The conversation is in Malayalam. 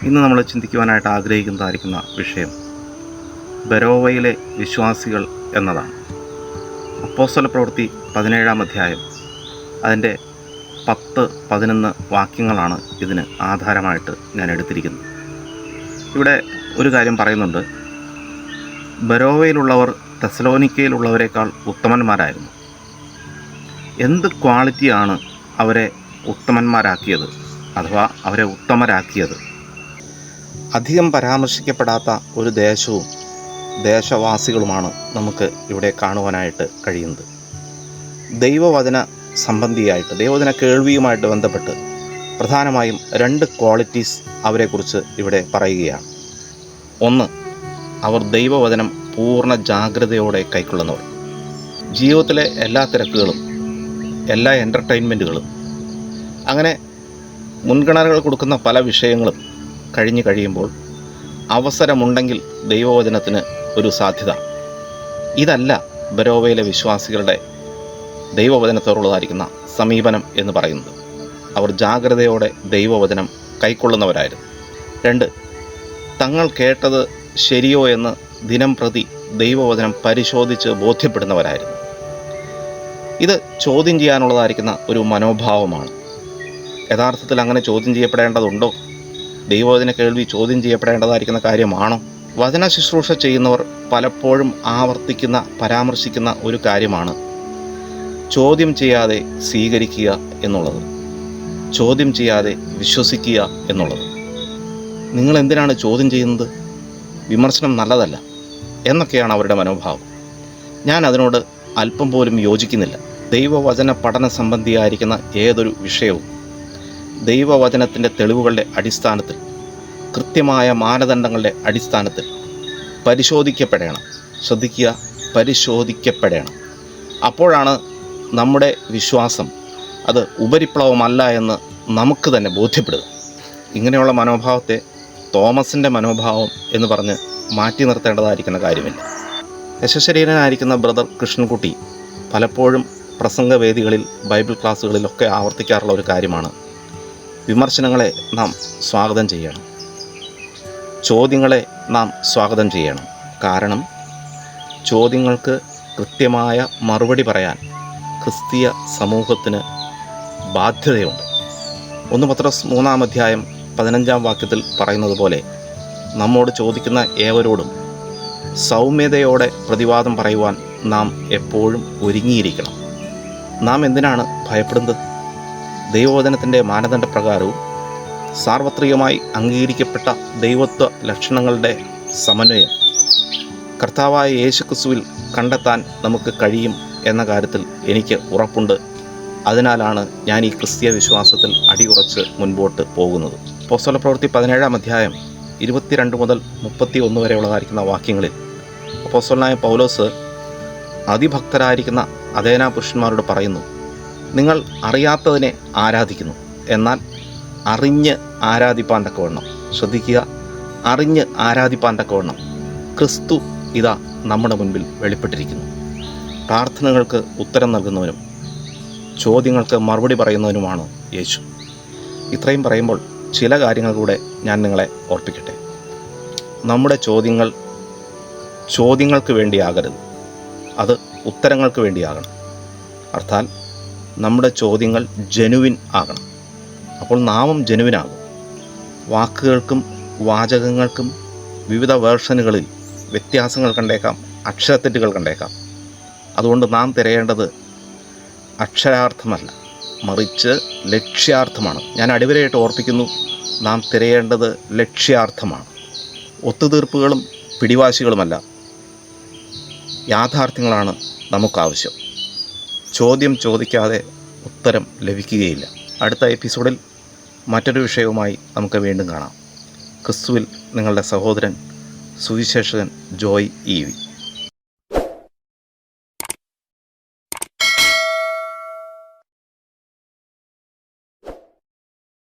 ഇന്ന് നമ്മൾ ചിന്തിക്കുവാനായിട്ട് ആഗ്രഹിക്കുന്നതായിരിക്കുന്ന വിഷയം ബെരോവയിലെ വിശ്വാസികൾ എന്നതാണ്. അപ്പോസ്തല പ്രവൃത്തി 17-ാം അധ്യായം അതിൻ്റെ 10-11 വാക്യങ്ങളാണ് ഇതിന് ആധാരമായിട്ട് ഞാൻ എടുത്തിരിക്കുന്നത്. ഇവിടെ ഒരു കാര്യം പറയുന്നുണ്ട്. ബെരോവയിലുള്ളവർ തെസലോനിക്കയിലുള്ളവരെക്കാൾ ഉത്തമന്മാരായിരുന്നു. എന്ത് ക്വാളിറ്റിയാണ് അവരെ ഉത്തമന്മാരാക്കിയത് അഥവാ അവരെ ഉത്തമരാക്കിയത്? അധികം പരാമർശിക്കപ്പെടാത്ത ഒരു ദേശവും ദേശവാസികളുമാണ് നമുക്ക് ഇവിടെ കാണുവാനായിട്ട് കഴിയുന്നത്. ദൈവവചന സംബന്ധിയായിട്ട്, ദൈവവചന കേൾവിയുമായിട്ട് ബന്ധപ്പെട്ട് പ്രധാനമായും 2 ക്വാളിറ്റീസ് അവരെക്കുറിച്ച് ഇവിടെ പറയുകയാണ്. ഒന്ന്, അവർ ദൈവവചനം പൂർണ്ണ ജാഗ്രതയോടെ കൈക്കൊള്ളുന്നവർ. ജീവിതത്തിലെ എല്ലാ തിരക്കുകളും, എല്ലാ എൻ്റർടൈൻമെൻറ്റുകളും, അങ്ങനെ മുൻഗണനകൾ കൊടുക്കുന്ന പല വിഷയങ്ങളും കഴിഞ്ഞു കഴിയുമ്പോൾ അവസരമുണ്ടെങ്കിൽ ദൈവവചനത്തിന് ഒരു സാധ്യത. ഇതല്ല ബെരോവയിലെ വിശ്വാസികളുടെ ദൈവവചനത്തോടുള്ളതായിരിക്കുന്ന സമീപനം എന്ന് പറയുന്നത്. അവർ ജാഗ്രതയോടെ ദൈവവചനം കൈക്കൊള്ളുന്നവരായിരുന്നു. 2, തങ്ങൾ കേട്ടത് ശരിയോ എന്ന് ദിനം പ്രതി ദൈവവചനം പരിശോധിച്ച് ബോധ്യപ്പെടുന്നവരായിരുന്നു. ഇത് ചോദ്യം ചെയ്യാനുള്ളതായിരിക്കുന്ന ഒരു മനോഭാവമാണ്. യഥാർത്ഥത്തിൽ അങ്ങനെ ചോദ്യം ചെയ്യപ്പെടേണ്ടതുണ്ടോ? ദൈവവചന കേൾവി ചോദ്യം ചെയ്യപ്പെടേണ്ടതായിരിക്കുന്ന കാര്യമാണോ? വചന ശുശ്രൂഷ ചെയ്യുന്നവർ പലപ്പോഴും പരാമർശിക്കുന്ന ഒരു കാര്യമാണ് ചോദ്യം ചെയ്യാതെ സ്വീകരിക്കുക എന്നുള്ളത്, ചോദ്യം ചെയ്യാതെ വിശ്വസിക്കുക എന്നുള്ളത്. നിങ്ങൾ എന്തിനാണ് ചോദ്യം ചെയ്യുന്നത്? വിമർശനം നല്ലതല്ല എന്നൊക്കെയാണ് അവരുടെ മനോഭാവം. ഞാൻ അതിനോട് അല്പം പോലും യോജിക്കുന്നില്ല. ദൈവവചന പഠന സംബന്ധിയായിരിക്കുന്ന ഏതൊരു വിഷയവും ദൈവവചനത്തിൻ്റെ തെളിവുകളുടെ അടിസ്ഥാനത്തിൽ, കൃത്യമായ മാനദണ്ഡങ്ങളുടെ അടിസ്ഥാനത്തിൽ പരിശോധിക്കപ്പെടണം. ശ്രദ്ധിക്കുക, പരിശോധിക്കപ്പെടണം. അപ്പോഴാണ് നമ്മുടെ വിശ്വാസം അത് ഉപരിപ്ലവമല്ല എന്ന് നമുക്ക് തന്നെ ബോധ്യപ്പെടുക. ഇങ്ങനെയുള്ള മനോഭാവത്തെ തോമസിൻ്റെ മനോഭാവം എന്ന് പറഞ്ഞ് മാറ്റി നിർത്തേണ്ടതായിരിക്കുന്ന കാര്യമില്ല. യശശരീരനായിരിക്കുന്ന ബ്രദർ കൃഷ്ണൻകുട്ടി പലപ്പോഴും പ്രസംഗവേദികളിൽ, ബൈബിൾ ക്ലാസ്സുകളിലൊക്കെ ആവർത്തിക്കാറുള്ള ഒരു കാര്യമാണ് വിമർശനങ്ങളെ നാം സ്വാഗതം ചെയ്യണം, ചോദ്യങ്ങളെ നാം സ്വാഗതം ചെയ്യണം. കാരണം ചോദ്യങ്ങൾക്ക് കൃത്യമായ മറുപടി പറയാൻ ക്രിസ്തീയ സമൂഹത്തിന് ബാധ്യതയുണ്ട്. 1 പത്രോസ് 3-ാം അധ്യായം 15-ാം വാക്യത്തിൽ പറയുന്നത് പോലെ നമ്മോട് ചോദിക്കുന്ന ഏവരോടും സൗമ്യതയോടെ പ്രതിവാദം പറയുവാൻ നാം എപ്പോഴും ഒരുങ്ങിയിരിക്കണം. നാം എന്തിനാണ് ഭയപ്പെടുന്നത്? ദൈവവചനത്തിൻ്റെ മാനദണ്ഡപ്രകാരവും സാർവത്രികമായി അംഗീകരിക്കപ്പെട്ട ദൈവത്വ ലക്ഷണങ്ങളുടെ സമന്വയം കർത്താവായ യേശുക്രിസ്തുവിൽ കണ്ടെത്താൻ നമുക്ക് കഴിയും എന്ന കാര്യത്തിൽ എനിക്ക് ഉറപ്പുണ്ട്. അതിനാലാണ് ഞാൻ ഈ ക്രിസ്തീയ വിശ്വാസത്തിൽ അടിയുറച്ച് മുൻപോട്ട് പോകുന്നത്. അപ്പോസ്തല പ്രവൃത്തി 17-ാം അധ്യായം 22 മുതൽ 31 വരെയുള്ളതായിരിക്കുന്ന വാക്യങ്ങളിൽ അപ്പോസ്തലനായ പൗലോസ് അതിഭക്തരായിരിക്കുന്ന അഥേന പുരുഷന്മാരോട് പറയുന്നു, നിങ്ങൾ അറിയാത്തതിനെ ആരാധിക്കുന്നു, എന്നാൽ അറിഞ്ഞ് ആരാധിപ്പാൻ തക്കവണ്ണം, ശ്രദ്ധിക്കുക, അറിഞ്ഞ് ആരാധിപ്പാൻ തക്കവണ്ണം ക്രിസ്തു ഇതാ നമ്മുടെ മുൻപിൽ വെളിപ്പെട്ടിരിക്കുന്നു. പ്രാർത്ഥനകൾക്ക് ഉത്തരം നൽകുന്നവനും ചോദ്യങ്ങൾക്ക് മറുപടി പറയുന്നവനുമാണ് യേശു. ഇത്രയും പറയുമ്പോൾ ചില കാര്യങ്ങൾ കൂടെ ഞാൻ നിങ്ങളെ ഓർപ്പിക്കട്ടെ. നമ്മുടെ ചോദ്യങ്ങൾക്ക് വേണ്ടിയാകരുത്, അത് ഉത്തരങ്ങൾക്ക് വേണ്ടിയാകണം. അർത്ഥാൽ നമ്മുടെ ചോദ്യങ്ങൾ ജെനുവിൻ ആകണം. അപ്പോൾ നാമും ജെനുവിനാകും. വാക്കുകൾക്കും വാചകങ്ങൾക്കും വിവിധ വേർഷനുകളിൽ വ്യത്യാസങ്ങൾ കണ്ടേക്കാം, അക്ഷരത്തെറ്റുകൾ കണ്ടേക്കാം. അതുകൊണ്ട് നാം തിരയേണ്ടത് അക്ഷരാർത്ഥമല്ല, മറിച്ച് ലക്ഷ്യാർത്ഥമാണ്. ഞാൻ അടിവരയായിട്ട് ഓർപ്പിക്കുന്നു, നാം തിരയേണ്ടത് ലക്ഷ്യാർത്ഥമാണ്. ഒത്തുതീർപ്പുകളും പിടിവാശികളുമല്ല, യാഥാർത്ഥ്യങ്ങളാണ് നമുക്കാവശ്യം. ചോദ്യം ചോദിക്കാതെ ഉത്തരം ലഭിക്കുകയില്ല. അടുത്ത എപ്പിസോഡിൽ മറ്റൊരു വിഷയവുമായി നമുക്ക് വീണ്ടും കാണാം. ക്രിസ്തുവിൽ നിങ്ങളുടെ സഹോദരൻ സുവിശേഷകൻ ജോയ് ഇ വി.